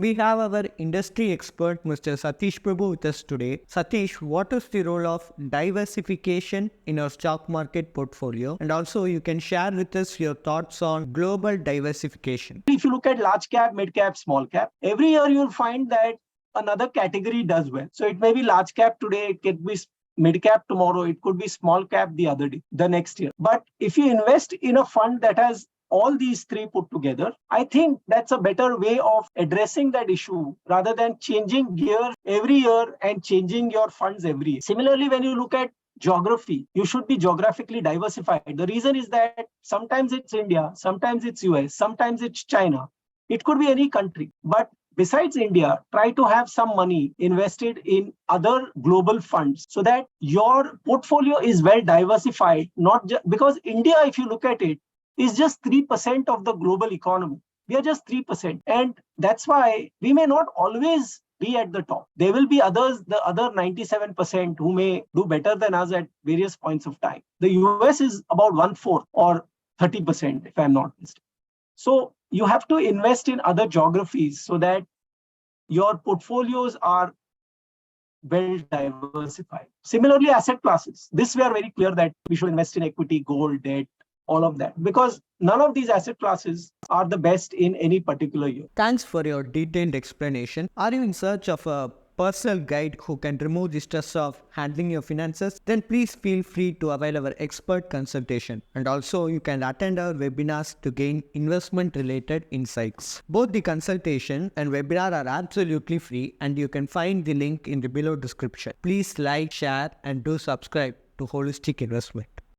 We have our industry expert, Mr. Satish Prabhu, with us today. Satish, what is the role of diversification in our stock market portfolio? And also, you can share with us your thoughts on global diversification. If you look at large cap, mid cap, small cap, every year you'll find that another category does well. So it may be large cap today, it could be mid cap tomorrow, it could be small cap the other day, the next year. But if you invest in a fund that has all these three put together, I think that's a better way of addressing that issue rather than changing gear every year and changing your funds every year. Similarly, when you look at geography, you should be geographically diversified. The reason is that sometimes it's India, sometimes it's US, sometimes it's China. It could be any country. But besides India, try to have some money invested in other global funds so that your portfolio is well diversified, not just because India, if you look at it, is just 3% of the global economy. We are just 3%. And that's why we may not always be at the top. There will be others, the other 97% who may do better than us at various points of time. The US is about 1/4 or 30%, if I'm not mistaken. So you have to invest in other geographies so that your portfolios are well diversified. Similarly, asset classes. This we are very clear that we should invest in equity, gold, debt, all of that, because none of these asset classes are the best in any particular year. Thanks for your detailed explanation. Are you in search of a personal guide who can remove the stress of handling your finances? Then please feel free to avail our expert consultation. And also you can attend our webinars to gain investment related insights. Both the consultation and webinar are absolutely free and you can find the link in the below description. Please like, share and do subscribe to Holistic Investment.